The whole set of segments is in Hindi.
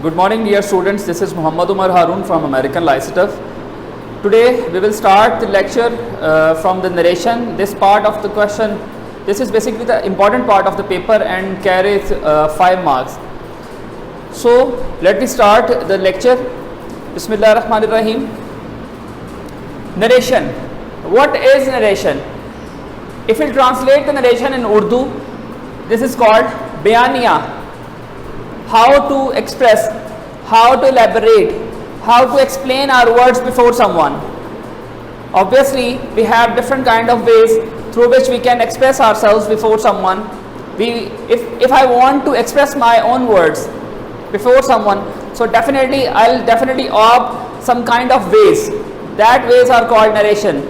Good morning, dear students. This is Muhammad Umar Haroon from American Lycetuf. Today we will start the lecture from the narration. This part of the question, this is basically the important part of the paper and carries 5 marks. So let me start the lecture. Bismillah ar-Rahman ar-Rahim. Narration. What is narration? If we translate the narration in Urdu, this is called bayaniya. How to express, how to elaborate, how to explain our words before someone. Obviously, we have different kind of ways through which we can express ourselves before someone. If I want to express my own words before someone, so I'll definitely opt some kind of ways. That ways are called narration.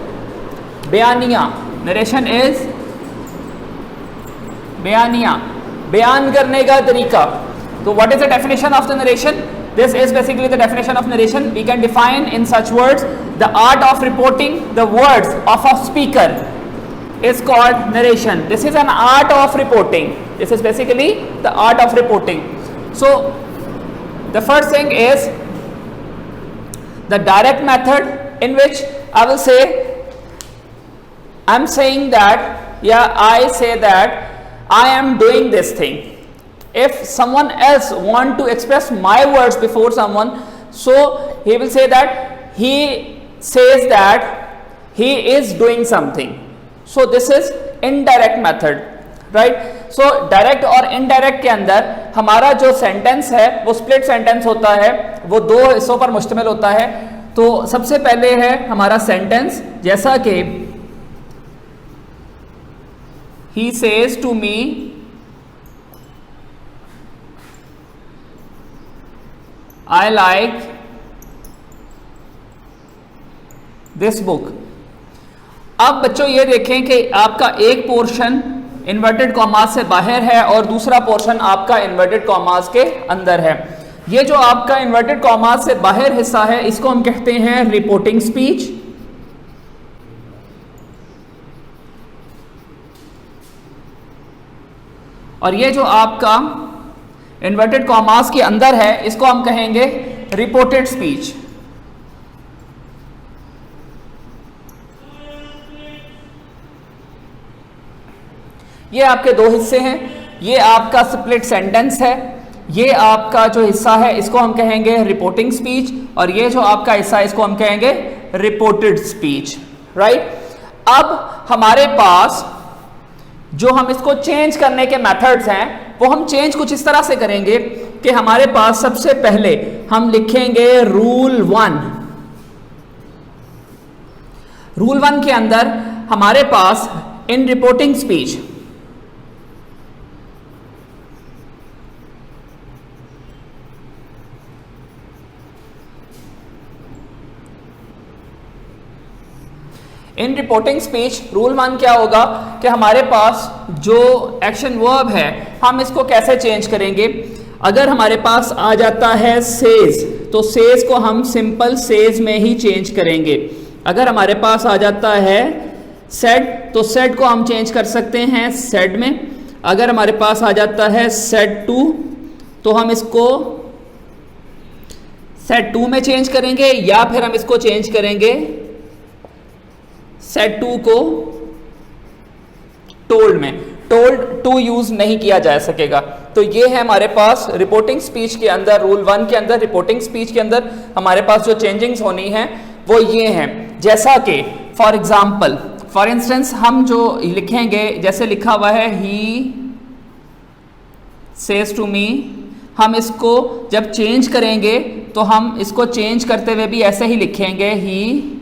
Bayaniya. Narration is bayaniya. Bayan karne ka tarika. So what is the definition of the narration? This is basically the definition of narration. We can define in such words: the art of reporting the words of a speaker is called narration. This is an art of reporting. This is basically the art of reporting. So the first thing is the direct method, in which I will say, I'm saying that, I say that I am doing this thing. If someone else want to express my words before someone, so he will say that he says that he is doing something. So this is indirect method, right? So direct और indirect के अंदर हमारा जो sentence है वो split sentence होता है, वो 2 हिस्सों पर मुश्तमिल होता है. तो सबसे पहले है हमारा sentence, जैसा कि he says to me, I like this book. अब बच्चों ये देखें कि आपका एक पोर्शन इन्वर्टेड कॉमास से बाहर है और दूसरा पोर्शन आपका इन्वर्टेड कॉमास के अंदर है. ये जो आपका इन्वर्टेड कॉमास से बाहर हिस्सा है, इसको हम कहते हैं रिपोर्टिंग स्पीच. और ये जो आपका इन्वर्टेड कॉमास के अंदर है, इसको हम कहेंगे रिपोर्टेड स्पीच. ये आपके 2 हिस्से हैं. ये आपका स्प्लिट सेंटेंस है. ये आपका जो हिस्सा है इसको हम कहेंगे रिपोर्टिंग स्पीच, और ये जो आपका हिस्सा है इसको हम कहेंगे रिपोर्टेड स्पीच, राइट. अब हमारे पास जो हम इसको चेंज करने के मेथड्स हैं, वो हम चेंज कुछ इस तरह से करेंगे कि हमारे पास सबसे पहले हम लिखेंगे रूल 1. रूल 1 के अंदर हमारे पास in reporting speech in reporting speech rule 1 क्या होगा कि हमारे पास जो एक्शन वर्ब है हम इसको कैसे चेंज करेंगे. अगर हमारे पास आ जाता है सेज, तो सेज को हम सिंपल सेज में ही चेंज करेंगे. अगर हमारे पास आ जाता है सेड, तो सेड को हम चेंज कर सकते हैं सेड में. अगर हमारे पास आ जाता है सेड टू, तो हम इसको सेड टू में चेंज करेंगे, या फिर हम इसको चेंज करेंगे सेड टू को टोल्ड में. टोल्ड टू यूज नहीं किया जा सकेगा. तो ये है हमारे पास रिपोर्टिंग स्पीच के अंदर, रूल 1 के अंदर रिपोर्टिंग स्पीच के अंदर हमारे पास जो चेंजिंग्स होनी है वो ये हैं. जैसा कि फॉर इंस्टेंस हम जो लिखेंगे, जैसे लिखा हुआ है ही सेज टू मी, हम इसको जब चेंज करेंगे तो हम इसको चेंज करते हुए भी ऐसे ही लिखेंगे ही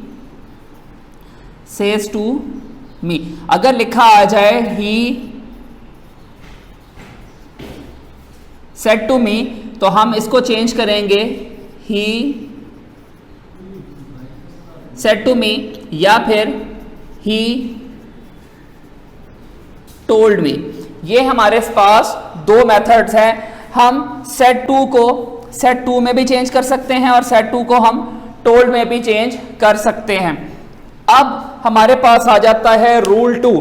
सेज टू मी. अगर लिखा आ जाए ही सेड टू मी, तो हम इसको चेंज करेंगे ही सेड टू मी, या फिर ही टोल्ड मी. ये हमारे पास 2 मेथड्स हैं. हम सेड टू को सेड टू में भी चेंज कर सकते हैं और सेड टू को हम टोल्ड में भी चेंज कर सकते हैं. अब हमारे पास आ जाता है रूल 2.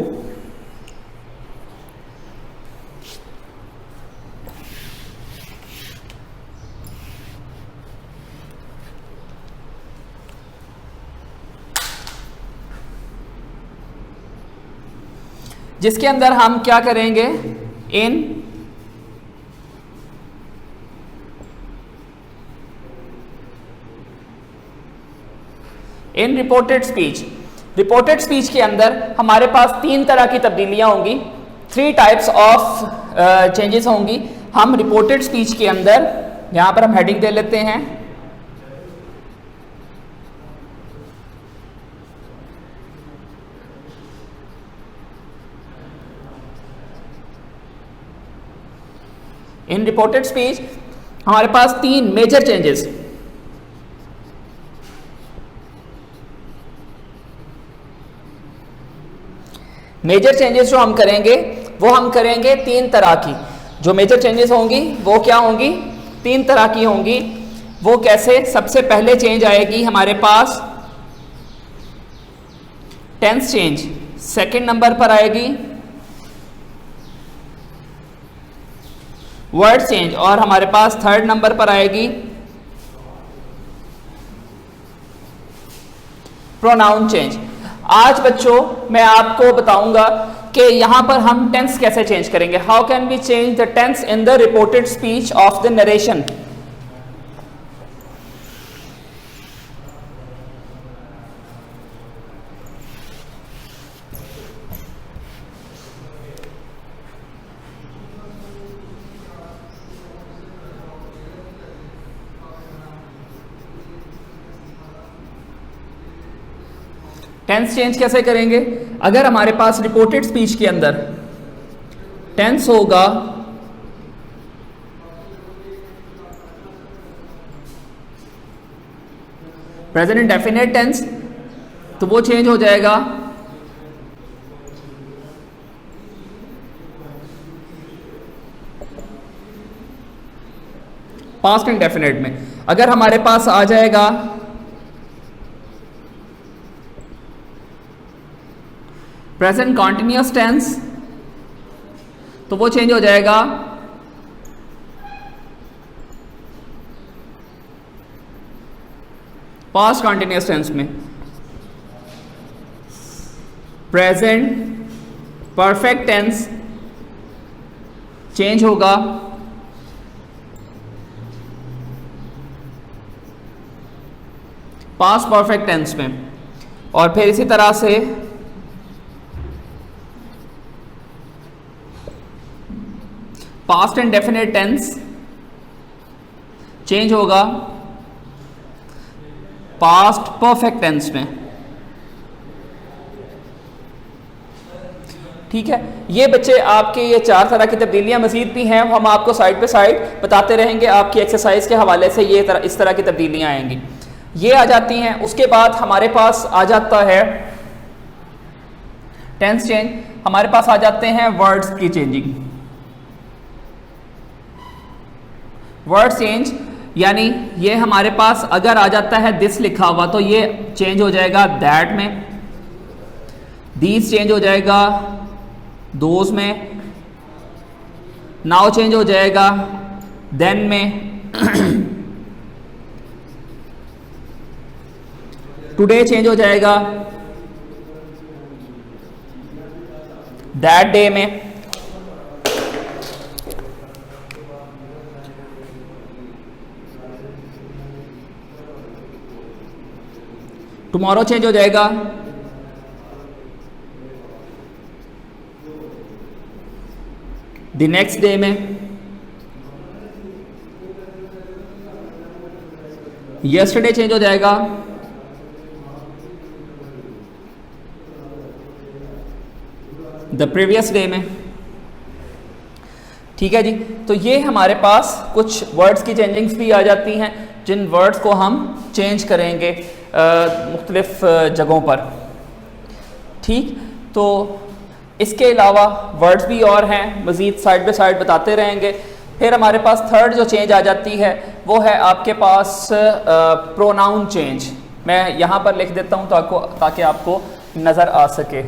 जिसके अंदर हम क्या करेंगे, इन रिपोर्टेड स्पीच। रिपोर्टेड स्पीच के अंदर हमारे पास 3 तरह की तब्दीलियां होंगी, 3 टाइप्स ऑफ चेंजेस होंगी। हम रिपोर्टेड स्पीच के अंदर यहां पर हम हेडिंग दे लेते हैं, इन रिपोर्टेड स्पीच हमारे पास 3 मेजर चेंजेस। मेजर चेंजेस जो हम करेंगे वो हम करेंगे 3 तरह की। जो मेजर चेंजेस होंगी वो क्या होंगी, 3 तरह की होंगी। वो कैसे, सबसे पहले चेंज आएगी हमारे पास टेंस चेंज, सेकंड नंबर पर आएगी वर्ड चेंज, और हमारे पास थर्ड नंबर पर आएगी प्रोनाउन चेंज। आज बच्चों मैं आपको बताऊंगा कि यहां पर हम टेंस कैसे चेंज करेंगे। How can we change the tense in the reported speech of the narration. Tense change कैसे करेंगे, अगर हमारे पास रिपोर्टेड स्पीच के अंदर टेंस होगा प्रेजेंट इंडेफिनिट टेंस, तो वो चेंज हो जाएगा पास्ट इंडेफिनिट में। अगर हमारे पास आ जाएगा प्रेजेंट कॉन्टिन्यूअस टेंस, तो वो चेंज हो जाएगा पास्ट कॉन्टिन्यूअस टेंस में। प्रेजेंट परफेक्ट टेंस चेंज होगा पास्ट परफेक्ट टेंस में। और फिर इसी तरह से पास्ट इंडेफिनिट टेंस चेंज होगा पास्ट परफेक्ट टेंस में। ठीक है, ये बच्चे आपके ये 4 तरह की तब्दीलियां मजीद भी हैं, हम आपको साइड पे साइड बताते रहेंगे। आपकी एक्सरसाइज के हवाले से ये इस तरह की तब्दीलियां आएंगी, ये आ जाती हैं। उसके बाद हमारे पास आ जाता है टेंस चेंज, हमारे पास आ जाते हैं वर्ड्स की चेंजिंग। वर्ड चेंज यानी ये हमारे पास अगर आ जाता है दिस लिखा हुआ तो ये चेंज हो जाएगा दैट में, दीज चेंज हो जाएगा दोज में, नाउ चेंज हो जाएगा देन में, टुडे चेंज हो जाएगा दैट डे में, टुमारो चेंज हो जाएगा द नेक्स्ट डे में, यस्टरडे चेंज हो जाएगा द प्रीवियस डे में। ठीक है जी, तो ये हमारे पास कुछ वर्ड्स की चेंजिंग्स भी आ जाती हैं जिन वर्ड्स को हम चेंज करेंगे मुख्तलिफ जगहों पर। ठीक, तो इसके अलावा वर्ड्स भी और हैं, मज़ीद साइड बाय साइड बताते रहेंगे। फिर हमारे पास थर्ड जो चेंज आ जाती है वो है आपके पास प्रोनाउन चेंज। मैं यहाँ पर लिख देता हूँ ताकि आपको नज़र आ सके।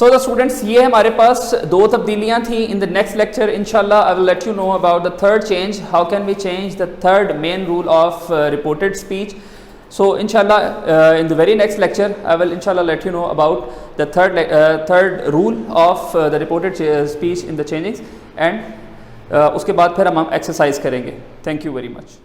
सो द स्टूडेंट्स, ये हमारे पास दो तब्दीलियाँ थी. इन द नेक्स्ट लेक्चर इंशाल्लाह I will let you know about the third change, how can we change the third main rule of reported speech. So inshallah in the very next lecture I will inshallah let you know about the third rule of the reported speech in the changings, and उसके बाद फिर हम exercise करेंगे. Thank you very much.